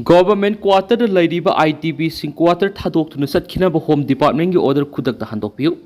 Government quarter the lady by ITB sing quarter thadok to Nusat Kinaba Home Department order Kudak the Handopio.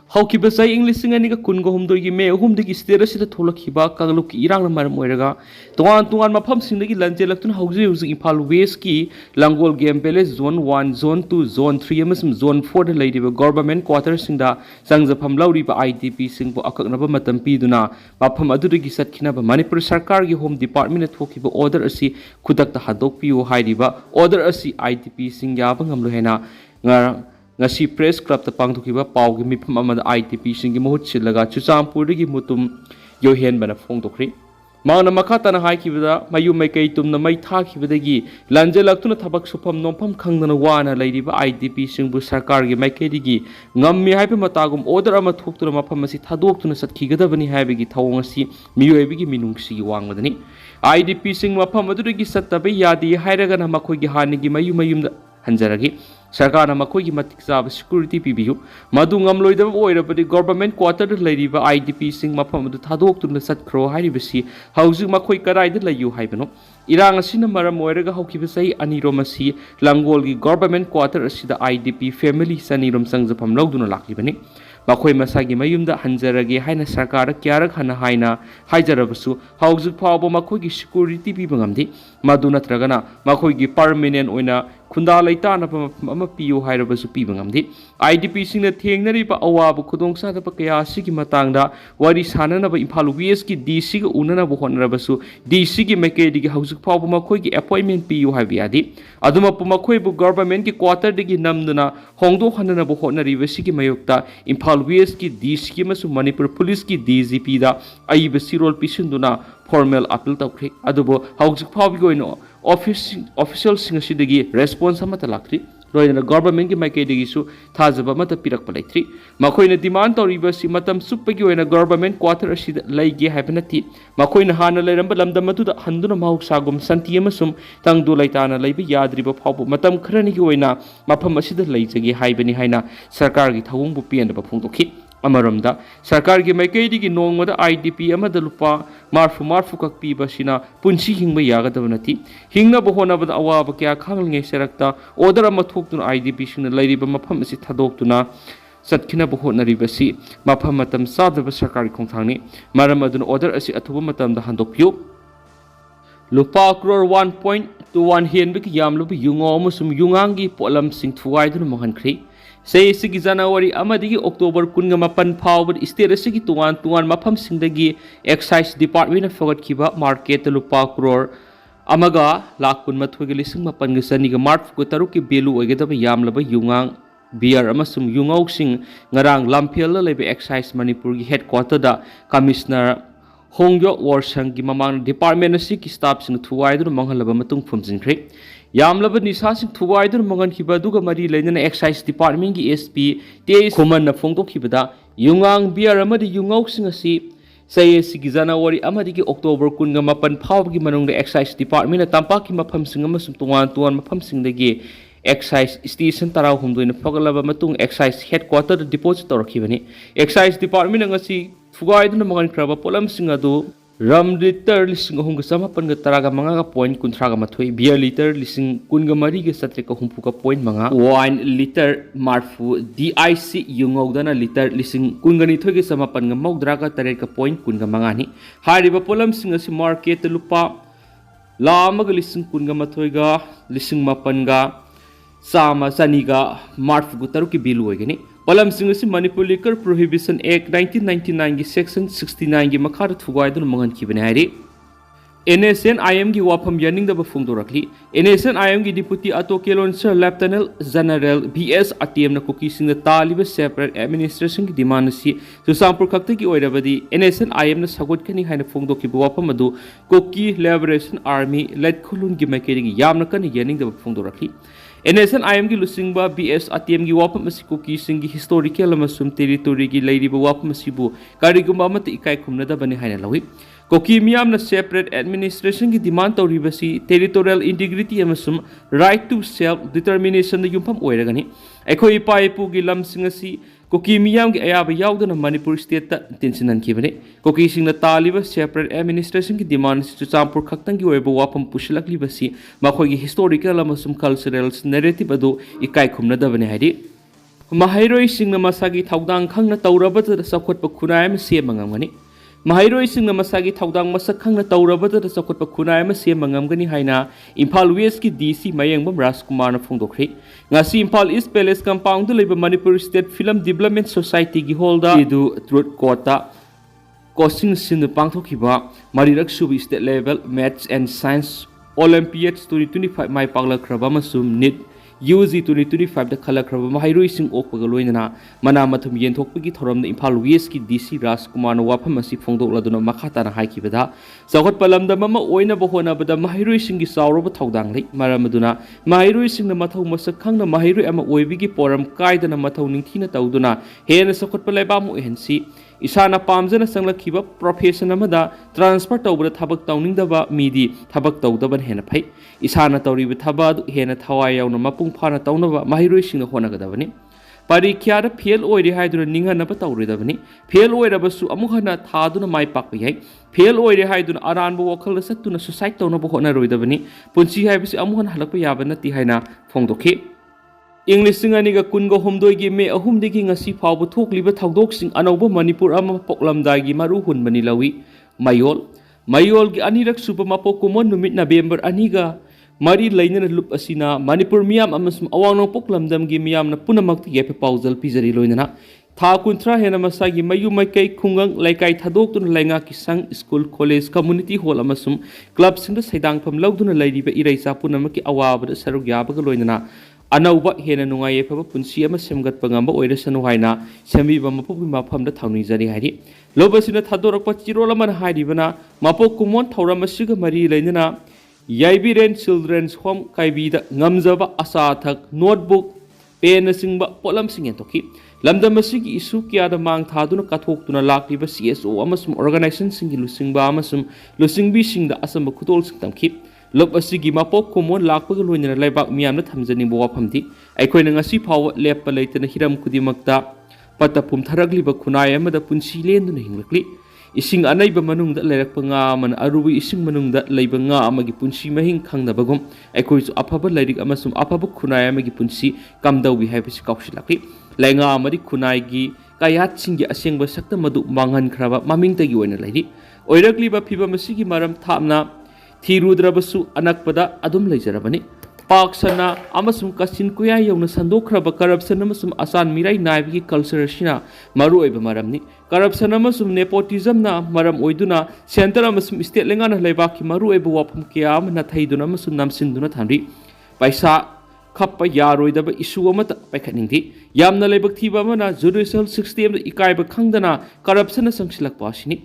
How keep a say English sing any Kungo home do you may whom the stairs at the Tolakiba, Kaluk Irang Marmoraga, Tuan Mapam sing the Lantelacton houses using Palweski, Langol Gambele, Zone 1, Zone 2, Zone 3, Muslim Zone 4 the lady by government quarters in the Sangs of Pamlauri by ITB sing for Akanaba Matampiduna, Mapam Adurigi Sat Kinaba, Manipur Sarkar Home Department at Tokiba order a sea Kudak the Hadopio Haidiba, order a sea ITB sing Yabangam Luhena. Ngasi press club ta pangthukiba pawgi mifam amada ITP singi mohut silaga chuchampurdagi mutum yohen bana phongtokri mauna makata na haikibada mayu maikai tumna mai thakibadagi lanjelaktuna thabak sufam nompham khangdana wana leiriba ITP singbu sarkar gi maikaidigi ngammi haiba matagum order ama thoktuna mafam asi thadoktuna satkigadabani haibagi thawong asi miyoibigi minungsi wangmadani ITP sing mafam adurigi sattabai yadi hairaga na makhoi gi hanigi mayumda hanjaragi Sarkar Makogi Matiksa security PBU, Madu Ngamloid of the government quarter lady by IDP sing Mapam to Tadok to the Sat Crow Haribasi, housing Makoi Karai la you Hibano, Irang Sinamara Moiraga Hokibasai, Aniromasi, Langolgi government quarter as the IDP family Sanirum Sangs of Pamloduna Lakibani. Makoi Masagi Mayumda Hanzaragi Haina Sarkar Kiarak Hana Haina Hajarabasu, House of Power Makogi security Pibangamdi, Maduna Tragana, Makogi permanent winner, Kunda Laitana Pio Hirabasu Pibangamdi, IDP sing the Tingnaripa Awabu Kudong Satapakaya Siki Matanga, Wadi Sanana Impalueski, DC Unana Bohonrabasu, DC Makedi House of Power Makogi appointment Pio Haviadi, Aduma Pumakoibu government quarter digi Namduna, Hongdo Hanana Bohonari Vesiki Mayokta, Impalweski, DC Masu Manipur Police ki DGP da Aibasirol Pishunduna, formal appeal Tokri, Adobo, House of Power going official singasidagi response Matalakri, Roy and the government Makedisu, Tazaba Mata Pirak Palatri, Makoina demand or reverse Matam Supagio in a government quarter as Lagi Habanati, Makoina Hana Lambalam the Matu Handuna Mau Sagum Santiamasum, Tangdu Laitana Labi Yadriba Pop, Matam Kranikoina, Mapamasida Laitagi Haibani Haina, Sarkargi Taum Bupi and the Papuntoki. Amaramda, Sarkargi Makedi Nongmada IDP Amadalupa, Marfu Kakpi Basina, Punchi Hingba Yagadavanati, Hingna Bohona with Awabakia Kangang Serakta, order Amatok IDP Shin Lady Bamapamasi Tadoktuna, Satkina Bohona Rivasi, Mapamatam Sada Sarkari Kontani, Maramadun order as Atumatam the Handopio. Lupa crore 1.21 Henbik Yamlubi Yungo Musum Yungangi Polam Sing Tuaidun Mohankri. Say Sigi January Amadi October Kungamapan Power State Sigi Tuan Mapam Singdagi Excise Department of Fogat Kiba Market Lupa Crore Amaga Lakun Matwigilising Mapangasaniga Mark Kutaruki Belu Egeta Yamlaba Yungang Beer Amasum Yungok Sing Ngarang Lampiela Lebe Excise Manipur headquarter da Commissioner Hongyo Warshangi Mamang Department of Siki Staffs in Tuaidu Mangalaba Matung Fumsin Creek. Yamlaba Nisasing Tuaidu Mangan Kibaduga Mari Lena Excise Department SP Te Kuman Fongto Kibada Yungang Beer Amadi Yungok Singasi say Sigizana Wari Amadiki October Kungamapan Pawgi Manung the Excise Department at Tampaki Mapam Singamasum Tuan Mapam Sing the Gay Excise Station Tarau Hum doing a Fogalaba Matung Excise headquarter depositor Kivani Excise Department Angasi Fugaidun Mangan Kraba Polam Singadu Ram liter lising Hungasama Pangataraga Manga point Kuntraga Matway, beer liter lising Kungamariga Satrika Humpuka point Manga, wine liter Marfu, DIC Yungogdana liter lising Kunganitogi Samapanga Mogdraga Tareka point Kungamangani, Hariba Polam Singasi Market Lupa, Lamaga lising Kungamatoiga, lising Mapanga, Sama Saniga, Marfu Gutaruki Biluagani. Palam Singasi Manipur Liquor Prohibition Act 1999 Section 69 gi Makar Thugaidun Mangan Kibanari NSCN-IM gi Wapam Yaning the Bafungdorakli NSCN-IM gi Deputy Atokilon Sir Lieutenant General BS ATM na Kuki Sing the Taliba separate administration gi demand si Susampur Kakti gi Oirabadi NSCN-IM na Sagot Kani Haina Fungdoki Wapam Adu Kuki Liberation Army led Kulun gi Makeri Yamnakan Yaning the Bafungdorakli NSCN-IM gi lusingba BS ATM gi wapam masikuki singi historical amasum territory gi leiriba wapam masibu karigumba amati ikai khumnada bani haina lawi Kuki miyamna separate administration ki demand tawribasi territorial integrity amasum right to self determination da yumpham oiragani akhoi ipa ipu gi lamsing asi Kuki miyam ki ayaba yaudana Manipur state ta tinsinan kibane Kuki singna taliba separate administration ki demand si champur khaktang gi oiba wapam pushilakli basi makhoi gi historical amasum cultural narrative adu ikai khumna dabane haidi mahairoi singna masagi thaudang khangna tawrabata sakhotpa khunai am semangangani Mahairoi singna masagi thaudang masak khangna tawrabata da sakotpa khunai ama semangam haina Imphal West ki DC Mayengbam Rajkumar na phongdokre ngasi Imphal East Palace compound leiba Manipur State Film Development Society gi hall da idu truth court ta coaching sin pangthokhiba marirak subi state level maths and science Olympiads 2025 mai paglakhraba masum NEET UG 2025 da khalakhraba mahairoi sing okpaga loinana mana mathum yenthokpagi thoram na Imphal West ki DC Rajkumar na wafam asi phongdokladuna makhata na haikibada sagot palamda mama oina bohona bada mahairoi sing gi sawroba thaudang lei maramaduna mahairoi sing na mathau masak khangna mahairoi ama oibigi poram kaidana mathau ningthina tawduna hena sakot palaiba mu ehensi Isana pamjana sanglakhiba profession amada transfer tawbra thabak tawningdaba midi thabak tawdaban hena phai isana tawriba thabad hena thawai yauna mapung phana tawnaba mahiroi singna honagadabani parikya da fail oiri haiduna ningana ba tawridabani fail oirabasu amukhana thaduna mai pakpa yai fail oiri haiduna aranba wakhal satuna suicide tawnaba hona roidabani punchi haibasi amukhana halakpa yaba nati haina phongdokhe English singaniga kungo homdoi me ahumdigi ngasi phawba thokliba thaudok anauba Manipur ama poklamdagi maru hunbani lawi mayol gi anirak suba mapok kumon numit November aniga mari lainana lup asina Manipur miyam amasum awang poklamdam gi miyam na punamakti yepe pauzal pizari loinana tha kuntra hena masagi mayu maikai khungang laikai thadok tun lainga ki sang school college community hall amasum club sinda saidang pham lauduna lairiba iraisa punamaki awaba saruk yabaga loinana Anauba hena nungai phaba punsi ama semgat pangamba oirasanu haina semiba mapubi mafamda thawni jari hari lobasina thadorakpa chirola hairibana mapok kumon thauramasiga mari leinana Yaibiren Children's Home kaibida ngamjaba asathak notebook pen singba polam singen toki lamdamasigi isu kya da mang thaduna kathokuna lakliba CSO amasum organization singi lusingba amasum lusingbi singda asamba khutol singtamki Lop asigi mapok kumon lakpaga loinana laibak miyamna thamjani bo wafamdi aikoina ngasi phaw leppa leitana hiram kudimakta patapum tharagliba khunai amada punsi lenduna hinglakli ising anaiba manungda leirakpa nga man arubi ising manungda leiba nga amagi punsi mahing khangnabagum aikoisu aphaba lairik amasum aphaba khunai amagi punsi kamdaubi haibasi kausilakli lainga amari khunai gi kayat singi asengba sakta madu manghan khraba mamingtagi oina lairi oirakliba phiba masigi maram thamna Thirudrabasu anakpada adum leijarabani paksana amasum kasin kuya yawna sandokraba corruption amasum asan mirai naibi culture sina maru oiba maramni corruption amasum nepotism na maram oiduna center amasum state lengana leibaki maru oiba wapam kya amna thaiduna amasum namsinduna thamri paisa khappa yaroidaba issue amata paikhaningdi yamna leibak thiba amana judicial system da ikaiba khangdana corruption na sangsilakpa asini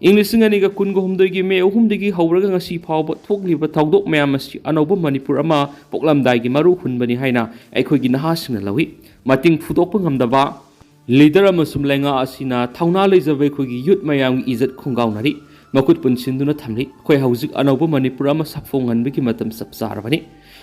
English singaniga kungo humdoigi me ahumdigi hawraga ngasi phawba thokliba thawdok mayam asi anauba Manipur ama poklamdai maru hunbani haina aikhoigi nahasingna lawi mating phudokpa ngamdaba leader amasum lenga asina thawna leijabe khoigi youth mayam gi izat khungaunari makut punsinduna thamli khoi hauzik anauba Manipur ama sapfonganbigi matam sapsarabani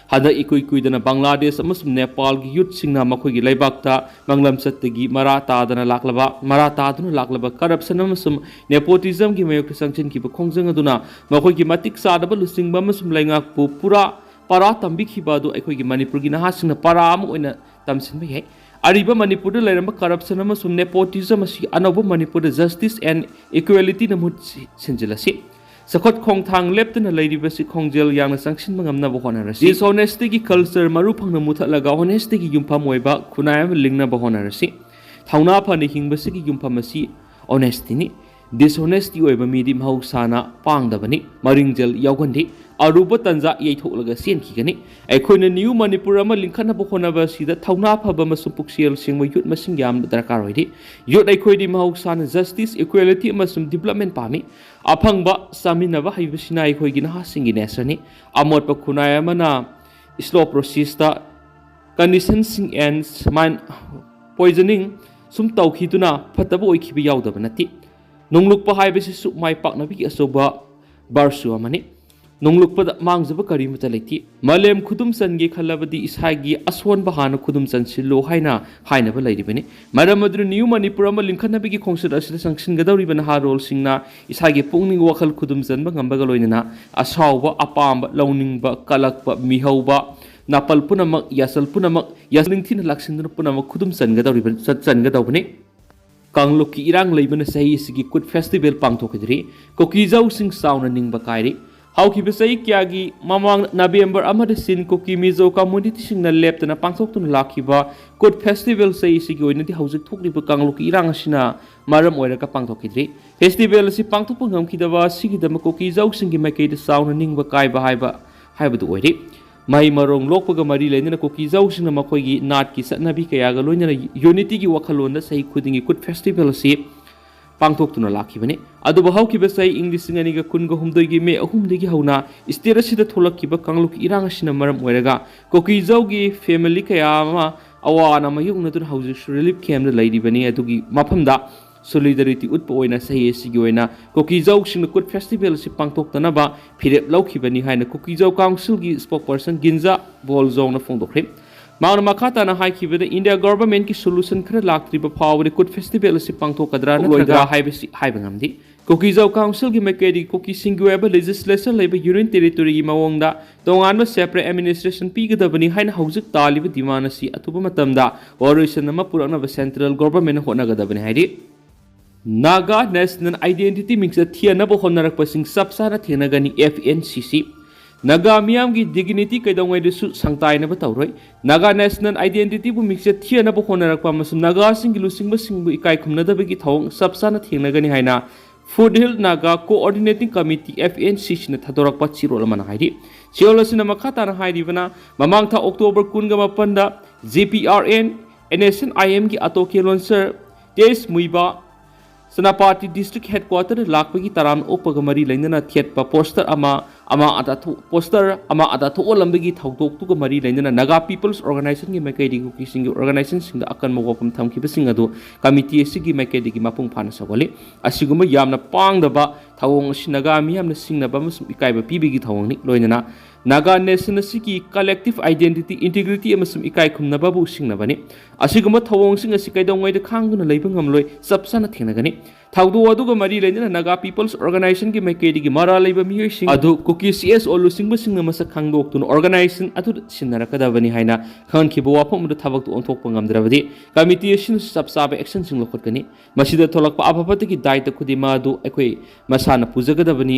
hada ikuidana Bangladesh amasum Nepal gi youth singna makhoigi laibakta manglam sattagi marakta duna laklaba corruption amasum nepotism gi mayok sanction ki khongjang aduna makhoigi matik sadaba lusingba amasum laingak pu pura para tambi khiba du aikhoigi Manipur gi naha singna para am oina tamsinba yai ariba Manipur da lairamba corruption amasum nepotism asi anauba Manipur da justice and equality na mut sinjilasi Sakot khong thang leptana lairibasi khongjel yangna sangsin mangamna bo honarasi dishonesty gi culture maru phangna muthatlaga honesty gi yumpham oiba khunayam lingna bo honarasi thauna phani hingbasi gi yumpham asi honesty ni dishonesty oiba midi mahausana pangdabani maringjel yawgandi aruba tanja yeitholaga senkhigani aikhoina new Manipur ama lingkhana bo honaba sida thauna phaba masum puksiel singma youth masing yam darkar hoidi youth aikhoidi mahausana justice equality masum development pami aphangba saminaba haibasina aikhoigi na hasingi nesani amot pa khunai amana slow process ta conditioning and mind poisoning sum tawkhiduna phataba oikhibi yawdaba nati nonglukpa haibasi su mai paknabi asoba ꯕꯥꯔꯁꯨ ꯑꯃꯅꯤ ꯅꯣꯡꯂꯨꯛꯄꯗ ꯃꯥꯡꯖꯕ ꯀꯔꯤꯃꯇ ꯂꯩꯇꯦ ꯃꯥꯂꯦꯝ ꯈꯨꯗꯨꯝ ꯆꯟꯒꯦ ꯈꯜꯂꯕꯗꯤ ꯏꯁꯥꯒꯤ ꯑꯁꯣꯟꯕ ꯍꯥꯟꯅ ꯈꯨꯗꯨꯝ ꯆꯟꯁꯤꯜꯂꯨ ꯍꯥꯏꯅꯕ ꯂꯩꯔꯤꯕꯅꯤ ꯃꯔꯝ ꯑꯗꯨꯅ ꯅ꯭ꯌꯨ ꯃꯅꯤꯄꯨꯔ ꯑꯃ ꯂꯤꯡꯈꯠꯅꯕꯒꯤ ꯈꯣꯡꯆꯠ ꯑꯁꯤꯗ ꯆꯪꯁꯤꯟꯒꯗꯧꯔꯤꯕ ꯅꯍꯥꯔꯣꯜꯁꯤꯡꯅ ꯏꯁꯥꯒꯤ ꯄꯨꯛꯅꯤꯡ ꯋꯥꯈꯜ ꯈꯨꯗꯨꯝ ꯆꯟꯕ ꯉꯝꯕꯒ ꯂꯣꯏꯅꯅ ꯑꯁꯥꯎꯕ ꯑꯄꯥꯝꯕ ꯂꯧꯅꯤꯡꯕ ꯀꯂꯛꯄ ꯃꯤꯍꯧꯕ ꯅꯥꯄꯜ ꯄꯨꯝꯅꯃꯛ ꯌꯥꯁꯜ ꯄꯨꯝꯅꯃꯛ ꯅꯤꯡꯊꯤꯅ ꯂꯥꯛꯁꯤꯟꯗꯨꯅ ꯄꯨꯝꯅꯃꯛ ꯈꯨꯗꯨꯝ ꯆꯟꯒꯗꯧꯕꯅꯤ ꯀꯥꯡꯂꯨꯞꯀꯤ ꯏꯔꯥꯡ ꯂꯩꯕꯅ ꯆꯍꯤ ꯑꯁꯤꯒꯤ ꯀꯨꯠ ꯐꯦꯁꯇꯤꯚꯦꯜ ꯄꯥꯡꯊꯣꯛꯈꯤꯗ꯭ꯔꯤ ꯀꯨꯀꯤꯖꯧꯁꯤꯡ ꯆꯥꯎꯅ ꯅꯤꯡꯕ ꯀꯥꯏꯔꯤ ꯍꯧꯈꯤꯕ ꯆꯍꯤ ꯀꯌꯥꯒꯤ ꯃꯃꯥꯡ ꯅꯕꯦꯝꯕꯔ ꯑꯃꯗ ꯆꯤꯟ ꯀꯨꯀꯤ ꯃꯤꯖꯣ ꯀꯝꯃꯨꯅꯤꯇꯤꯁꯤꯡꯅ ꯂꯦꯞꯇꯅ ꯄꯥꯡꯊꯣꯛꯇꯨꯅ ꯂꯥꯛꯈꯤꯕ ꯀꯨꯠ ꯐꯦꯁꯇꯤꯚꯦꯜ ꯆꯍꯤ ꯑꯁꯤꯒꯤ ꯑꯣꯏꯅꯗꯤ ꯍꯧꯖꯤꯛ ꯊꯣꯛꯂꯤꯕ ꯀꯥꯡꯂꯨꯞꯀꯤ ꯏꯔꯥꯡ ꯑꯁꯤꯅ ꯃꯔꯝ ꯑꯣꯏꯔꯒ ꯄꯥꯡꯊꯣꯛꯈꯤꯗ꯭ꯔꯤ ꯐꯦꯁꯇꯤꯚꯦꯜ ꯑꯁꯤ ꯄꯥꯡꯊꯣꯛꯄ ꯉꯝꯈꯤꯗꯕ ꯑꯁꯤꯒꯤꯗꯃꯛ ꯀꯨꯀꯤꯖꯧꯁꯤꯡꯒꯤ ꯃꯥꯏꯀꯩꯗ ꯆꯥꯎꯅ ꯅꯤꯡꯕ ꯀꯥꯏꯕ ꯍꯥꯏꯕꯗꯨ ꯑꯣꯏꯔꯤ ꯃꯍꯩ ꯃꯔꯣꯡ ꯂꯣꯛꯄꯒ ꯃꯔꯤ ꯂꯩꯅꯅ ꯀꯨꯀꯤꯖꯧꯁꯤꯡꯅ ꯃꯈꯣꯏꯒꯤ ꯅꯥꯠꯀꯤ ꯆꯠꯅꯕꯤ ꯀꯌꯥꯒ ꯂꯣꯏꯅꯅ ꯌꯨꯅꯤꯇꯤꯒꯤ ꯋꯥꯈꯜꯂꯣꯟꯗ ꯆꯍꯤ ꯈꯨꯗꯤꯡꯒꯤ ꯀꯨꯠ ꯐꯦꯁꯇꯤꯚꯦꯜ ꯑꯁꯤ ꯄꯥꯡꯊꯣꯛꯇꯨꯅ ꯂꯥꯛꯈꯤꯕꯅꯤ ꯑꯗꯨꯕꯨ ꯍꯧꯈꯤꯕ ꯆꯍꯤ ꯏꯪ 2019ꯒꯤ ꯃꯦ 3ꯗꯒꯤ ꯍꯧꯅ ꯁ꯭ꯇꯦꯠ ꯑꯁꯤꯗ ꯊꯣꯛꯂꯛꯈꯤꯕ ꯀꯥꯡꯂꯨꯞꯀꯤ ꯏꯔꯥꯡ ꯑꯁꯤꯅ ꯃꯔꯝ ꯑꯣꯏꯔꯒ ꯀꯨꯀꯤꯖꯧꯒꯤ ꯐꯦꯃꯤꯂꯤ ꯀꯌꯥ ꯑꯃ ꯑꯋꯥ ꯑꯅꯥ ꯃꯥꯌꯣꯛꯅꯗꯨꯅ ꯍꯧꯖꯤꯛꯁꯨ ꯔꯤꯂꯤꯐ ꯀꯦꯝꯞꯗ ꯂꯩꯔꯤꯕꯅꯤ ꯑꯗꯨꯒꯤ ꯃꯐꯝꯗ ꯁꯣꯂꯤꯗꯥꯔꯤꯇꯤ ꯎꯠꯄ ꯑꯣꯏꯅ ꯆꯍꯤ ꯑꯁꯤꯒꯤ ꯑꯣꯏꯅ ꯀꯨꯀꯤꯖꯧꯁꯤꯡꯅ ꯀꯨꯠ ꯐꯦꯁꯇꯤꯚꯦꯜ ꯑꯁꯤ ꯄꯥꯡꯊꯣꯛꯇꯅꯕ ꯐꯤꯔꯦꯞ ꯂꯧꯈꯤꯕꯅꯤ ꯍꯥꯏꯅ ꯀꯨꯀꯤꯖꯧ ꯀꯥꯎꯟꯁꯤꯜꯒꯤ ꯁ꯭ꯄꯣꯛꯄꯔꯁꯟ ꯒꯤꯟꯖꯥ ꯕꯣꯜꯖꯧꯅ ꯐꯣꯡꯗꯣꯛꯈ꯭ꯔꯦ ꯃꯥꯅ ꯃꯈꯥ ꯇꯥꯅ ꯍꯥꯏꯈꯤꯕꯗ ꯏꯟꯗꯤꯌꯥ ꯒꯚꯔꯟꯃꯦꯟꯠꯀꯤ ꯁꯣꯂꯨꯁꯟ ꯈꯔ ꯂꯥꯛꯇ꯭ꯔꯤꯕ ꯐꯥꯎꯕꯗꯤ ꯀꯨꯠ ꯐꯦꯁꯇꯤꯚꯦꯜ ꯑꯁꯤ ꯄꯥꯡꯊꯣꯛꯀꯗ꯭ꯔꯥ ꯅꯠꯇ꯭ꯔꯒ ꯍꯥꯏꯕꯁꯤ ꯍꯥꯏꯕ ꯉꯝꯗꯦ ꯀꯨꯀꯤꯖꯧ ꯀꯥꯎꯟꯁꯤꯜꯒꯤ ꯃꯥꯏꯀꯩꯗꯒꯤ ꯀꯨꯀꯤꯁꯤꯡꯒꯤ ꯑꯣꯏꯕ ꯂꯦꯖꯤꯁꯂꯦꯁꯟ ꯂꯩꯕ ꯌꯨꯅꯤꯌꯟ ꯇꯦꯔꯤꯇꯣꯔꯤꯒꯤ ꯃꯑꯣꯡꯗ ꯇꯣꯉꯥꯟꯕ ꯁꯦꯄꯔꯦꯠ ꯑꯦꯗꯃꯤꯅꯤꯁꯇ꯭ꯔꯦꯁꯟ ꯄꯤꯒꯗꯕꯅꯤ ꯍꯥꯏꯅ ꯍꯧꯖꯤꯛ ꯇꯥꯜꯂꯤꯕ ꯗꯤꯃꯥꯟ ꯑꯁꯤ ꯑꯊꯨꯕ ꯃꯇꯝꯗ ꯋꯥꯔꯣꯏꯁꯟ ꯑꯃ ꯄꯨꯔꯛꯅꯕ ꯁꯦꯟꯇ꯭ꯔꯦꯜ ꯒꯚꯔꯟꯃꯦꯟꯠꯅ ꯍꯣꯠꯅꯒꯗꯕꯅꯤ ꯍꯥꯏꯔꯤ ꯅꯥꯒꯥ ꯅꯦꯁꯅꯦꯜ ꯑꯥꯏꯗꯦꯟꯇꯤꯇꯤ ꯃꯤꯡꯆꯠ ꯊꯤꯍꯟꯅꯕ ꯍꯣꯠꯅꯔꯛꯄꯁꯤꯡ ꯆꯞ ꯆꯥꯅ ꯊꯦꯡꯅꯒꯅꯤ FNCC ꯅꯥꯒꯥ ꯃꯤꯌꯥꯝꯒꯤ ꯗꯤꯒꯅꯤꯇꯤ ꯀꯩꯗꯧꯉꯩꯗꯁꯨ ꯁꯪꯇꯥꯏꯅꯕ ꯇꯧꯔꯣꯏ ꯅꯥꯒꯥ ꯅꯦꯁꯅꯦꯜ ꯑꯥꯏꯗꯦꯟꯇꯤꯇꯤꯕꯨ ꯃꯤꯡꯆꯠ ꯊꯤꯍꯟꯅꯕ ꯍꯣꯠꯅꯔꯛꯄ ꯑꯃꯁꯨꯡ ꯅꯥꯒꯥꯁꯤꯡꯒꯤ ꯂꯨꯆꯤꯡꯕꯁꯤꯡꯕꯨ ꯏꯀꯥꯏ ꯈꯨꯝꯅꯗꯕꯒꯤ ꯊꯧꯑꯣꯡ ꯆꯞ ꯆꯥꯅ ꯊꯦꯡꯅꯒꯅꯤ ꯍꯥꯏꯅ foothill Naga coordinating committee FNCCꯅ ꯊꯥꯗꯣꯔꯛꯄ ꯆꯤꯔꯣꯜ ꯑꯃꯅ ꯍꯥꯏꯔꯤ ꯆꯤꯔꯣꯜ ꯑꯁꯤꯅ ꯃꯈꯥ ꯇꯥꯅ ꯍꯥꯏꯔꯤꯕꯅ ꯃꯃꯥꯡ ꯊꯥ ꯑꯣꯛꯇꯣꯕꯔ 18ꯗ GPRN NSCN-IMꯒꯤ ꯑꯇꯣꯀꯦ ꯂꯣꯟꯁꯔ ꯇꯦꯖ ꯃꯨꯏꯕꯥ ꯁꯦꯅꯥꯄꯇꯤ ꯗꯤꯁꯇ꯭ꯔꯤꯛ ꯍꯦꯗꯀ꯭ꯋꯥꯇꯔꯗ ꯂꯥꯛꯄꯒꯤ ꯇꯔꯥꯝ ꯑꯣꯛꯄꯒ ꯃꯔꯤ ꯂꯩꯅꯅ ꯊꯦꯠꯄ ꯄꯣꯁꯇꯔ ꯑꯃ ꯑꯗ ꯊꯣꯛꯍꯜꯂꯝꯕꯒꯤ ꯊꯧꯗꯣꯛꯇꯨꯒ ꯃꯔꯤ ꯂꯩꯅꯅ ꯅꯥꯒꯥ ꯄꯤꯄꯜꯁ ꯑꯣꯔꯒꯅꯥꯏꯖꯦꯁꯟꯒꯤ ꯃꯥꯏꯀꯩꯗꯒꯤ ꯀꯨꯀꯤꯁꯤꯡꯒꯤ ꯑꯣꯔꯒꯅꯥꯏꯖꯦꯁꯟꯁꯤꯡꯗ ꯑꯀꯟꯕ ꯋꯥꯐꯝ ꯊꯝꯈꯤꯕꯁꯤꯡ ꯑꯗꯨ ꯀꯃꯤꯇꯤ ꯑꯁꯤꯒꯤ ꯃꯥꯏꯀꯩꯗꯒꯤ ꯃꯄꯨꯡ ꯐꯥꯅ ꯁꯧꯒꯠꯂꯤ ꯑꯁꯤꯒꯨꯝꯕ ꯌꯥꯝꯅ ꯄꯥꯡꯗꯕ ꯊꯧꯑꯣꯡ ꯑꯁꯤ ꯅꯥꯒꯥ ꯃꯤꯌꯥꯝꯅ ꯁꯤꯡꯅꯕ ꯑꯃꯁꯨꯡ ꯏꯀꯥꯏꯕ ꯄꯤꯕꯒꯤ ꯊꯧꯑꯣꯡꯅꯤ ꯂꯣꯏꯅꯅ ꯅꯥꯒꯥ ꯅꯦꯁꯟ ꯑꯁꯤꯒꯤ ꯀꯂꯦꯛꯇꯤꯚ ꯑꯥꯏꯗꯦꯟꯇꯤꯇꯤ ꯏꯟꯇꯤꯒ꯭ꯔꯤꯇꯤ ꯑꯃꯁꯨꯡ ꯏꯀꯥꯏ ꯈꯨꯝꯅꯕꯕꯨ ꯁꯤꯡꯅꯕꯅꯤ ꯑꯁꯤꯒꯨꯝꯕ ꯊꯧꯑꯣꯡꯁꯤꯡ ꯑꯁꯤ ꯀꯩꯗꯧꯉꯩꯗ ꯈꯥꯡꯗꯨꯅ ꯂꯩꯕ ꯉꯝꯂꯣꯏ ꯆꯞ ꯆꯥꯅ ꯊꯦꯡꯅꯒꯅꯤ ꯊꯧꯗꯣꯛ ꯑꯗꯨꯒ ꯃꯔꯤ ꯂꯩꯅꯅ ꯅꯥꯒꯥ ꯄꯤꯄꯜꯁ ꯑꯣꯔꯒꯅꯥꯏꯖꯦꯁꯟꯒꯤ ꯃꯥꯏꯀꯩꯗꯒꯤ ꯃꯔꯥ ꯂꯩꯕ ꯃꯤꯑꯣꯏꯁꯤꯡ ꯑꯗꯨ ꯀꯨꯀꯤ CSO ꯂꯨꯆꯤꯡꯕꯁꯤꯡꯅ ꯃꯁꯛ ꯈꯪꯗꯣꯛꯇꯨꯅ ꯑꯣꯔꯒꯅꯥꯏꯖꯦꯁꯟ ꯑꯗꯨꯗ ꯁꯤꯟꯅꯔꯛꯀꯗꯕꯅꯤ ꯍꯥꯏꯅ ꯈꯪꯍꯟꯈꯤꯕ ꯋꯥꯐꯝ ꯑꯗꯨ ꯊꯕꯛꯇ ꯑꯣꯟꯊꯣꯛꯄ ꯉꯝꯗ꯭ꯔꯕꯗꯤ ꯀꯃꯤꯇꯤ ꯑꯁꯤꯅꯁꯨ ꯆꯞ ꯆꯥꯕ ꯑꯦꯛꯁꯟꯁꯤꯡ ꯂꯧꯈꯠꯀꯅꯤ ꯃꯁꯤꯗ ꯊꯣꯛꯂꯛꯄ ꯑꯐꯕꯇꯒꯤ ꯗꯥꯏꯇ ꯈꯨꯗꯤꯡꯃꯛ ꯑꯗꯨ ꯃꯈꯣꯏ ꯃꯁꯥꯅ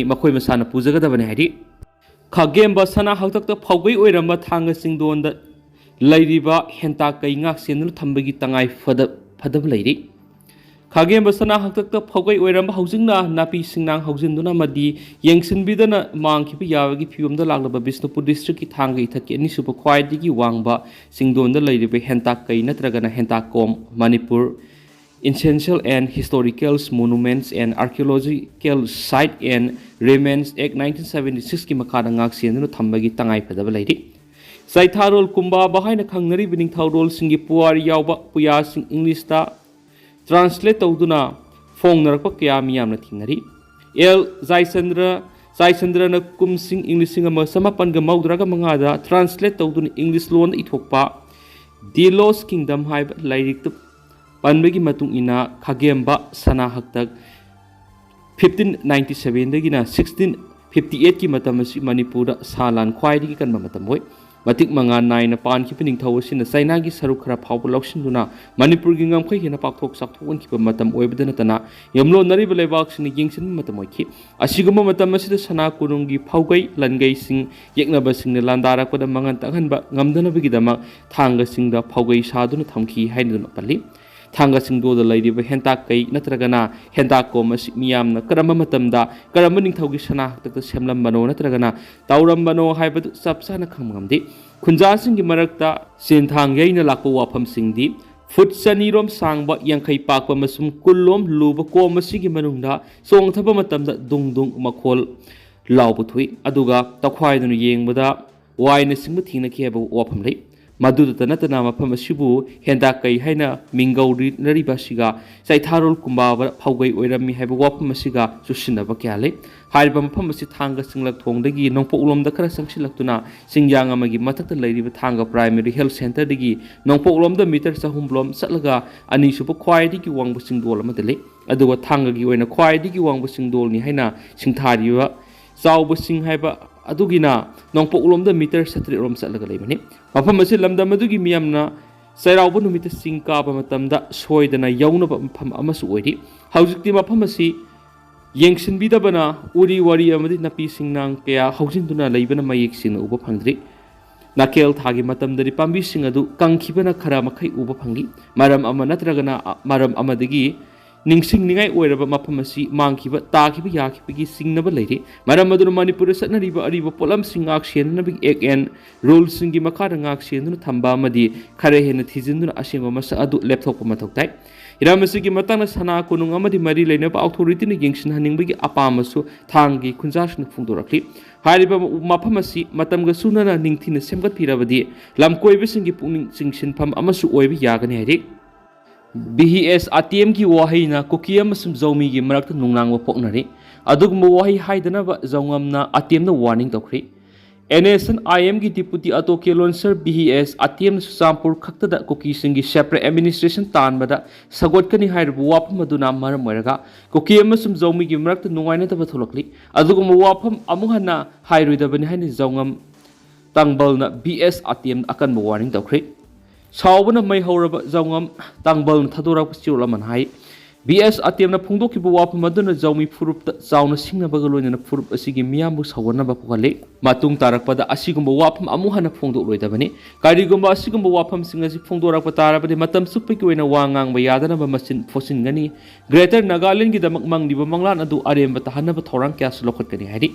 ꯄꯨꯖꯒꯗꯕꯅꯤ ꯍꯥꯏꯔꯤ ꯈꯥꯒꯦꯝꯕ ꯁꯅꯥ ꯍꯛꯇꯛꯇ ꯐꯧꯒꯩ ꯑꯣꯏꯔꯝꯕ ꯊꯥꯡꯒ ꯆꯤꯡꯗꯣꯟꯗ ꯂꯩꯔꯤꯕ ꯍꯦꯟꯇꯥꯛꯀꯩ ꯉꯥꯛꯁꯦꯟꯗꯨꯅ ꯊꯝꯕꯒꯤ ꯇꯉꯥꯏ ꯐꯗꯕ ꯂꯩꯔꯤ ꯈꯥꯒꯦꯝꯕ ꯁꯅꯥ ꯍꯛꯇꯛꯇ ꯐꯧꯒꯩ ꯑꯣꯏꯔꯝꯕ ꯍꯧꯖꯤꯛꯅ ꯅꯥꯄꯤ ꯁꯤꯡꯅꯥꯡ ꯍꯧꯖꯤꯟꯗꯨꯅ ꯑꯃꯗꯤ ꯌꯦꯡꯁꯤꯟꯕꯤꯗꯅ ꯃꯥꯡꯈꯤꯕ ꯌꯥꯕꯒꯤ ꯐꯤꯕꯝꯗ ꯂꯥꯛꯂꯕ ꯕꯤꯁꯅꯨꯄꯨꯔ ꯗꯤꯁꯇ꯭ꯔꯤꯛꯀꯤ ꯊꯥꯡꯒ ꯏꯊꯠꯀꯤ ꯑꯅꯤꯁꯨꯕ ꯈ꯭ꯋꯥꯏꯗꯒꯤ ꯋꯥꯡꯕ ꯆꯤꯡꯗꯣꯟꯗ ꯂꯩꯔꯤꯕ ꯍꯦꯟꯇꯥꯛꯀꯩ ꯅꯠꯇ꯭ꯔꯒꯅ ꯍꯦꯟꯇꯥꯛꯀꯣꯝ Manipur Essential and Historical Monuments and Archaeological Site and Remains Act 1976ꯀꯤ ꯃꯈꯥꯗ ꯉꯥꯛꯁꯦꯟꯗꯨꯅ ꯊꯝꯕꯒꯤ ꯇꯉꯥꯏ ꯐꯗꯕ ꯂꯩꯔꯤ ꯆꯩꯊꯥꯔꯣꯜ ꯀꯨꯝꯕꯥꯕ ꯍꯥꯏꯅ ꯈꯪꯅꯔꯤꯕ ꯅꯤꯡꯊꯧꯔꯣꯜꯁꯤꯡꯒꯤ ꯄꯨꯋꯥꯔꯤ ꯌꯥꯎꯕ ꯄꯨꯌꯥꯁꯤꯡ ꯏꯪꯂꯤꯁꯇ ꯇ꯭ꯔꯥꯟꯁꯂꯦꯠ ꯇꯧꯗꯨꯅ ꯐꯣꯡꯅꯔꯛꯄ ꯀꯌꯥ ꯃꯤꯌꯥꯝꯅ ꯊꯦꯡꯅꯔꯤ L. ꯖꯥꯏꯆꯟꯗ꯭ꯔꯅ ꯀꯨꯝꯁꯤꯡ ꯏꯪ 1935ꯗ ꯇ꯭ꯔꯥꯟꯁꯂꯦꯠ ꯇꯧꯗꯨꯅ ꯏꯪꯂꯤꯁ ꯂꯣꯟꯗ ꯏꯊꯣꯛꯄ ꯗꯤ ꯂꯣꯁ ꯀꯤꯡꯗꯝ ꯍꯥꯏꯕ ꯂꯥꯏꯔꯤꯛꯇ ꯄꯟꯕꯒꯤ ꯃꯇꯨꯡ ꯏꯟꯅ ꯈꯥꯒꯦꯝꯕ ꯁꯅꯥ ꯍꯛꯇꯛ 1597ꯗꯒꯤꯅ 1658ꯀꯤ ꯃꯇꯝ ꯑꯁꯤ ꯃꯅꯤꯄꯨꯔꯗ ꯁꯥ ꯂꯥꯟ ꯈ꯭ꯋꯥꯏꯗꯒꯤ ꯀꯟꯕ ꯃꯇꯝ ꯑꯣꯏ ꯃꯇꯤꯛ ꯃꯉꯥ ꯅꯥꯏꯅ ꯄꯥꯟꯈꯤꯕ ꯅꯤꯡꯊꯧ ꯑꯁꯤꯅ ꯆꯩꯅꯥꯒꯤ ꯁꯔꯨꯛ ꯈꯔ ꯐꯥꯎꯕ ꯂꯧꯁꯤꯟꯗꯨꯅ ꯃꯅꯤꯄꯨꯔꯒꯤ ꯉꯝꯈꯩ ꯍꯦꯟꯅ ꯄꯥꯛꯊꯣꯛ ꯆꯥꯎꯊꯣꯛꯍꯟꯈꯤꯕ ꯃꯇꯝ ꯑꯣꯏꯕꯗ ꯅꯠꯇꯅ ꯌꯨꯝꯂꯣꯟꯅꯔꯤꯕ ꯂꯩꯕꯥꯛꯁꯤꯡꯅ ꯌꯦꯡꯁꯤꯟꯕ ꯃꯇꯝ ꯑꯣꯏꯈꯤ ꯑꯁꯤꯒꯨꯝꯕ ꯃꯇꯝ ꯑꯁꯤꯗ ꯁꯅꯥ ꯀꯣꯅꯨꯡꯒꯤ ꯐꯧꯒꯩ ꯂꯟꯒꯩꯁꯤꯡ ꯌꯦꯛꯅꯕꯁꯤꯡꯅ ꯂꯥꯟꯗꯥꯔꯛꯄꯗ ꯃꯉꯟ ꯇꯥꯛꯍꯟꯕ ꯉꯝꯗꯅꯕꯒꯤꯗꯃꯛ ꯊꯥꯡꯒꯁꯤꯡꯗ ꯐꯧꯒꯩ ꯁꯥꯗꯨꯅ ꯊꯝꯈꯤ ꯍꯥꯏꯗꯨꯅ ꯄꯜꯂꯤ ꯊꯥꯡꯒ ꯆꯤꯡꯗꯣꯟꯗ ꯂꯩꯔꯤꯕ ꯍꯦꯟꯇꯥꯛꯀꯩ ꯅꯠꯇ꯭ꯔꯒꯅ ꯍꯦꯟꯇꯥꯛꯀꯣꯝ ꯑꯁꯤ ꯃꯤꯌꯥꯝꯅ ꯀꯔꯝꯕ ꯃꯇꯝꯗ ꯀꯔꯝꯕ ꯅꯤꯡꯊꯧꯒꯤ ꯁꯅꯥ ꯍꯛꯇꯛꯇ ꯁꯦꯝꯂꯝꯕꯅꯣ ꯅꯠꯇ꯭ꯔꯒꯅ ꯇꯧꯔꯝꯕꯅꯣ ꯍꯥꯏꯕꯗꯨ ꯆꯞ ꯆꯥꯅ ꯈꯪꯕ ꯉꯝꯗꯦ ꯈꯨꯟꯖꯥꯁꯤꯡꯒꯤ ꯃꯔꯛꯇ ꯆꯦꯟꯊꯥꯡ ꯌꯩꯅ ꯂꯥꯛꯄ ꯋꯥꯐꯝꯁꯤꯡꯗꯤ ꯐꯨꯠ 200ꯔꯣꯝ ꯁꯥꯡꯕ 50 ꯄꯥꯛꯄ ꯑꯃꯁꯨꯡ 10ꯂꯣꯝ ꯂꯨꯕ ꯀꯣꯝ ꯑꯁꯤꯒꯤ ꯃꯅꯨꯡꯗ ꯆꯣꯡꯊꯕ ꯃꯇꯝꯗ ꯗꯨꯡ ꯗꯨꯡ ꯃꯈꯣꯜ ꯂꯥꯎꯕ ꯊꯣꯛꯏ ꯑꯗꯨꯒ ꯇꯧꯈꯥꯏꯗꯨꯅ ꯌꯦꯡꯕꯗ ꯋꯥꯏꯅ ꯆꯤꯡꯕ ꯊꯦꯡꯅꯈꯤ ꯍꯥꯏꯕ ꯋꯥꯐꯝ ꯂꯩ ꯃꯗꯨꯗꯇ ꯅꯠꯇꯅ ꯃꯐꯝ ꯑꯁꯤꯕꯨ ꯍꯦꯟꯗꯥꯀꯩ ꯍꯥꯏꯅ ꯃꯤꯡꯒꯧꯅꯔꯤꯕ ꯑꯁꯤꯒ ꯆꯩꯊꯥꯔꯣꯜ ꯀꯨꯝꯕꯥꯕ ꯐꯧꯒꯩ ꯑꯣꯏꯔꯝꯃꯤ ꯍꯥꯏꯕ ꯋꯥꯐꯝ ꯑꯁꯤꯒ ꯆꯨꯁꯤꯟꯅꯕ ꯀꯌꯥ ꯂꯩ ꯍꯥꯏꯔꯤꯕ ꯃꯐꯝ ꯑꯁꯤ ꯊꯥꯡꯒ ꯆꯤꯡꯂꯛꯊꯣꯡꯗꯒꯤ ꯅꯣꯡꯄꯣꯛꯂꯣꯝꯗ ꯈꯔ ꯆꯪꯁꯤꯜꯂꯛꯇꯨꯅ ꯆꯤꯡꯌꯥꯡ ꯑꯃꯒꯤ ꯃꯊꯛꯇ ꯂꯩꯔꯤꯕ ꯊꯥꯡꯒ ꯄ꯭ꯔꯥꯏꯃꯥꯔꯤ ꯍꯦꯜꯊ ꯁꯦꯟꯇꯔꯗꯒꯤ ꯅꯣꯡꯄꯣꯛꯂꯣꯝꯗ ꯃꯤꯇꯔ 200 ꯆꯠꯂꯒ ꯑꯅꯤꯁꯨꯕ ꯈ꯭ꯋꯥꯏꯗꯒꯤ ꯋꯥꯡꯕ ꯆꯤꯡꯗꯣꯜ ꯑꯃꯗ ꯂꯩ ꯑꯗꯨꯒ ꯊꯥꯡꯒꯒꯤ ꯑꯣꯏꯅ ꯈ꯭ꯋꯥꯏꯗꯒꯤ ꯋꯥꯡꯕ ꯆꯤꯡꯗꯣꯜꯅꯤ ꯍꯥꯏꯅ ꯁꯤꯡꯊꯥꯔꯤꯕ ꯆꯥꯎꯕ ꯆꯤꯡ ꯍꯥꯏꯕ ꯑꯗꯨꯒꯤꯅ ꯅꯣꯡꯄꯣꯛꯂꯣꯝꯗ ꯃꯤꯇꯔ 700 ꯔꯣꯝ ꯆꯠꯂꯒ ꯂꯩꯕꯅꯤ ꯃꯐꯝ ꯑꯁꯤ ꯂꯝꯗꯝ ꯑꯗꯨꯒꯤ ꯃꯤꯌꯥꯝꯅ ꯆꯩꯔꯥꯎꯕ ꯅꯨꯃꯤꯠꯇ ꯆꯤꯡ ꯀꯥꯕ ꯃꯇꯝꯗ ꯁꯣꯏꯗꯅ ꯌꯧꯅꯕ ꯃꯐꯝ ꯑꯃꯁꯨ ꯑꯣꯏꯔꯤ ꯍꯧꯖꯤꯛꯇꯤ ꯃꯐꯝ ꯑꯁꯤ ꯌꯦꯡꯁꯤꯟꯕꯤꯗꯕꯅ ꯎꯔꯤ ꯋꯥꯔꯤ ꯑꯃꯗꯤ ꯅꯥꯄꯤ ꯁꯤꯡꯅꯥꯡ ꯀꯌꯥ ꯍꯧꯖꯤꯟꯗꯨꯅ ꯂꯩꯕꯅ ꯃꯌꯦꯛ ꯁꯦꯡꯅ ꯎꯕ ꯐꯪꯗ꯭ꯔꯤ ꯅꯥꯀꯦꯜ ꯊꯥꯒꯤ ꯃꯇꯝꯗꯗꯤ ꯄꯥꯝꯕꯤꯁꯤꯡ ꯑꯗꯨ ꯀꯪꯈꯤꯕꯅ ꯈꯔ ꯃꯈꯩ ꯎꯕ ꯐꯪꯏ ꯃꯔꯝ ꯑꯃ ꯅꯠꯇ꯭ꯔꯒꯅ ꯃꯔꯝ ꯑꯃꯗꯒꯤ ꯅꯤꯡꯁꯤꯡꯅꯤꯡꯉꯥꯏ ꯑꯣꯏꯔꯕ ꯃꯐꯝ ꯑꯁꯤ ꯃꯥꯡꯈꯤꯕ ꯇꯥꯈꯤꯕ ꯌꯥꯈꯤꯕꯒꯤ ꯆꯤꯡꯅꯕ ꯂꯩꯔꯤ ꯃꯔꯝ ꯑꯗꯨꯅ ꯃꯅꯤꯄꯨꯔꯗ ꯆꯠꯅꯔꯤꯕ ꯑꯔꯤꯕ ꯄꯣꯠꯂꯝꯁꯤꯡ ꯉꯥꯛ ꯁꯦꯟꯅꯅꯕꯒꯤ ꯑꯦꯛ ꯑꯦꯟ ꯔꯨꯜꯁꯤꯡꯒꯤ ꯃꯈꯥꯗ ꯉꯥꯛ ꯁꯦꯟꯗꯨꯅ ꯊꯝꯕ ꯑꯃꯗꯤ ꯈꯔ ꯍꯦꯟꯅ ꯊꯤꯖꯤꯟꯗꯨꯅ ꯑꯁꯦꯡꯕ ꯃꯁꯛ ꯑꯗꯨ ꯂꯦꯞꯊꯣꯛꯄ ꯃꯊꯧ ꯇꯥꯏ ꯍꯤꯔꯝ ꯑꯁꯤꯒꯤ ꯃꯇꯥꯡꯗ ꯁꯅꯥ ꯀꯣꯅꯨꯡ ꯑꯃꯗꯤ ꯃꯔꯤ ꯂꯩꯅꯕ ꯑꯣꯊꯣꯔꯤꯇꯤꯅ ꯌꯦꯡꯁꯤꯟꯍꯟꯅꯤꯡꯕꯒꯤ ꯑꯄꯥꯝꯕꯁꯨ ꯊꯥꯡꯒꯤ ꯈꯨꯟꯖꯥꯁꯤꯡꯅ ꯐꯣꯡꯗꯣꯔꯛꯂꯤ ꯍꯥꯏꯔꯤꯕ ꯃꯐꯝ ꯑꯁꯤ ꯃꯇꯝꯒ ꯆꯨꯅꯅ ꯅꯤꯡꯊꯤꯅ ꯁꯦꯝꯒꯠꯄꯤꯔꯕꯗꯤ ꯂꯝꯀꯣꯏꯕꯁꯤꯡꯒꯤ ꯄꯨꯛꯅꯤꯡ ꯆꯤꯡꯁꯤꯟꯐꯝ ꯑꯃꯁꯨ ꯑꯣꯏꯕ ꯌꯥꯒꯅꯤ ꯍꯥꯏꯔꯤ BHS ꯑꯇꯦꯝꯒꯤ ꯋꯥꯍꯩꯅ ꯀꯨꯀꯤ ꯑꯃꯁꯨꯡ ꯖꯧꯃꯤꯒꯤ ꯃꯔꯛꯇ ꯅꯨꯡꯅꯥꯡꯕ ꯄꯣꯛꯅꯔꯤ ꯑꯗꯨꯒꯨꯝꯕ ꯋꯥꯍꯩ ꯍꯥꯏꯗꯅꯕ ꯖꯧꯉꯝꯅ ꯑꯇꯦꯝꯅ ꯋꯥꯔꯅꯤꯡ ꯇꯧꯈ꯭ꯔꯤ NSCN-IMꯒꯤ ꯗꯤꯄꯨꯇꯤ ꯑꯇꯣꯀꯦ ꯂꯣꯟꯁꯔ BHS ꯑꯇꯦꯝꯅ ꯆꯨꯔꯆꯥꯟꯄꯨꯔ ꯈꯛꯇꯗ ꯀꯨꯀꯤꯁꯤꯡꯒꯤ ꯁꯦꯄꯔꯦꯠ ꯑꯦꯗꯃꯤꯅꯤꯁꯇ꯭ꯔꯦꯁꯟ ꯇꯥꯟꯕꯗ ꯁꯧꯒꯠꯀꯅꯤ ꯍꯥꯏꯔꯤꯕ ꯋꯥꯐꯝ ꯑꯗꯨꯅ ꯃꯔꯝ ꯑꯣꯏꯔꯒ ꯀꯨꯀꯤ ꯑꯃꯁꯨꯡ ꯖꯧꯃꯤꯒꯤ ꯃꯔꯛꯇ ꯅꯨꯡꯉꯥꯏꯅꯗꯕ ꯊꯣꯛꯂꯛꯂꯤ ꯑꯗꯨꯒꯨꯝꯕ ꯋꯥꯐꯝ ꯑꯃꯨꯛ ꯍꯟꯅ ꯍꯥꯏꯔꯣꯏꯗꯕꯅꯤ ꯍꯥꯏꯅ ꯖꯧꯉꯝ ꯇꯥꯡꯕꯜꯅ BS ꯑꯇꯦꯝꯅ ꯑꯀꯟꯕ ꯋꯥꯔꯅꯤꯡ ꯇꯧꯈ꯭ꯔꯤ ꯁꯥꯎꯕꯅ ꯃꯩ ꯍꯧꯔꯕ ꯖꯧꯉꯝ ꯇꯥꯡꯕꯜꯅ ꯊꯥꯗꯣꯔꯛꯄ ꯆꯤꯔꯣꯜ ꯑꯃꯅ ꯍꯥꯏ BS ꯑꯇꯦꯝꯅ ꯐꯣꯡꯗꯣꯛꯈꯤꯕ ꯋꯥꯐꯝ ꯑꯗꯨꯅ ꯖꯧꯃꯤ ꯐꯨꯔꯨꯞꯇ ꯆꯥꯎꯅ ꯁꯤꯡꯅꯕꯒ ꯂꯣꯏꯅꯅ ꯐꯨꯔꯨꯞ ꯑꯁꯤꯒꯤ ꯃꯤꯌꯥꯝꯕꯨ ꯁꯧꯒꯠꯅꯕ ꯄꯣꯛꯍꯜꯂꯤ ꯃꯇꯨꯡ ꯇꯥꯔꯛꯄꯗ ꯑꯁꯤꯒꯨꯝꯕ ꯋꯥꯐꯝ ꯑꯃꯨꯛ ꯍꯟꯅ ꯐꯣꯡꯗꯣꯛꯂꯣꯏꯗꯕꯅꯤ ꯀꯔꯤꯒꯨꯝꯕ ꯑꯁꯤꯒꯨꯝꯕ ꯋꯥꯐꯝꯁꯤꯡ ꯑꯁꯤ ꯐꯣꯡꯗꯣꯔꯛꯄ ꯇꯥꯔꯕꯗꯤ ꯃꯇꯝ ꯆꯨꯞꯄꯒꯤ ꯑꯣꯏꯅ ꯋꯥ ꯉꯥꯡꯕ ꯌꯥꯗꯅꯕ ꯃꯆꯤꯟ ꯐꯣꯠꯆꯤꯟꯒꯅꯤ ꯒ꯭ꯔꯦꯇꯔ ꯅꯥꯒꯥꯂꯦꯟꯒꯤꯗꯃꯛ ꯃꯪꯂꯤꯕ ꯃꯪꯂꯥꯟ ꯑꯗꯨ ꯑꯔꯦꯝꯕ ꯇꯥꯍꯟꯅꯕ ꯊꯧꯔꯥꯡ ꯀꯌꯥꯁꯨ ꯂꯧꯈꯠꯀꯅꯤ ꯍꯥꯏꯔꯤ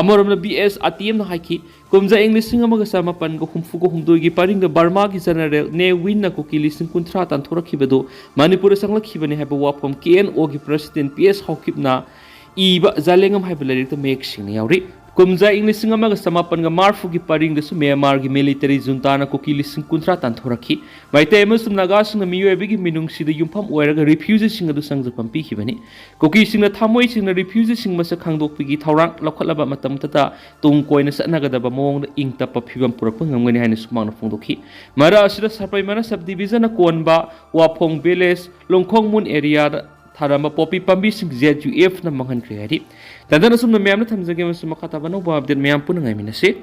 ꯑꯃꯔꯣꯝꯗ BS ꯑꯇꯦꯝꯅ ꯍꯥꯏꯈꯤ ꯀꯨꯝꯖꯥ ꯏꯪ 1959ꯒꯤ ꯄꯔꯤꯡꯗ ꯕꯔꯃꯥꯒꯤ ꯖꯦꯅꯔꯦꯜ ꯅꯦ ꯋꯤꯟꯅ ꯀꯨꯀꯤ 60,000 ꯇꯥꯟꯊꯣꯔꯛꯈꯤꯕꯗꯨ ꯃꯅꯤꯄꯨꯔꯗ ꯆꯪꯂꯛꯈꯤꯕꯅꯤ ꯍꯥꯏꯕ ꯋꯥꯐꯝ KNOꯒꯤ ꯄ꯭ꯔꯁꯤꯗꯦꯟꯠ PS ꯍꯥꯎꯀꯤꯞꯅ ꯏꯕ ꯖꯥꯂꯦꯡꯉꯝ ꯍꯥꯏꯕ ꯂꯥꯏꯔꯤꯛꯇ ꯃꯌꯦꯛ ꯁꯦꯡꯅ ꯌꯥꯎꯔꯤ ꯀꯨꯝꯖꯥ ꯏꯪ 1960ꯒꯤ ꯄꯔꯤꯡꯗꯁꯨ ꯃ꯭ꯌꯥꯟꯃꯥꯔꯒꯤ ꯃꯤꯂꯤꯇꯔꯤ ꯖꯨꯟꯇꯥꯅ ꯀꯨꯀꯤ 60,000 ꯇꯥꯟꯊꯣꯔꯛꯈꯤ ꯃꯩꯇꯩ ꯑꯃꯁꯨꯡ ꯅꯥꯒꯥꯁꯤꯡꯅ ꯃꯤꯑꯣꯏꯕꯒꯤ ꯃꯤꯅꯨꯡꯁꯤꯗ ꯌꯨꯝꯐꯝ ꯑꯣꯏꯔꯒ ꯔꯤꯐ꯭ꯌꯨꯖꯤꯁꯤꯡ ꯑꯗꯨ ꯆꯪꯖꯐꯝ ꯄꯤꯈꯤꯕꯅꯤ ꯀꯨꯀꯤꯁꯤꯡꯅ ꯊꯃꯣꯏꯁꯤꯡꯅ ꯔꯤꯐ꯭ꯌꯨꯖꯤꯁꯤꯡ ꯃꯁꯛ ꯈꯪꯗꯣꯛꯄꯒꯤ ꯊꯧꯔꯥꯡ ꯂꯧꯈꯠꯂꯕ ꯃꯇꯝꯗꯇ ꯇꯨꯡ ꯀꯣꯏꯅ ꯆꯠꯅꯒꯗꯕ ꯃꯑꯣꯡꯗ ꯏꯪ ꯇꯞꯄ ꯐꯤꯕꯝ ꯄꯨꯔꯛꯄ ꯉꯝꯒꯅꯤ ꯍꯥꯏꯅ ꯁꯨꯃꯥꯡꯅ ꯐꯣꯡꯗꯣꯛꯈꯤ ꯃꯔꯛ ꯑꯁꯤꯗ ꯁꯔꯄꯩꯃꯅ ꯁꯕ ꯗꯤꯕꯤꯖꯟꯅ ꯀꯣꯟꯕ ꯋꯥꯐꯣꯡ ꯚꯤꯂꯦꯖ ꯂꯣꯡꯈꯣꯡꯃꯨꯟ ꯑꯦꯔꯤꯌꯥꯗ ꯊꯥꯔꯝꯕ ꯄꯣꯄꯤ ꯄꯥꯝꯕꯤꯁꯤꯡ ZUFꯅ ꯃꯥꯡꯍꯟꯈ꯭ꯔꯦ ꯍꯥꯏꯔꯤ ꯇꯗꯅ ꯑꯁꯨꯝꯅ ꯃꯌꯥꯝꯅ ꯊꯝꯖꯒꯦ ꯑꯃꯁꯨꯡ ꯃꯈꯥ ꯇꯥꯕ ꯑꯅꯧꯕ ꯑꯞꯗꯦꯠ ꯃꯌꯥꯝ ꯄꯨꯟꯅ ꯉꯥꯏꯃꯤꯟꯅꯁꯤ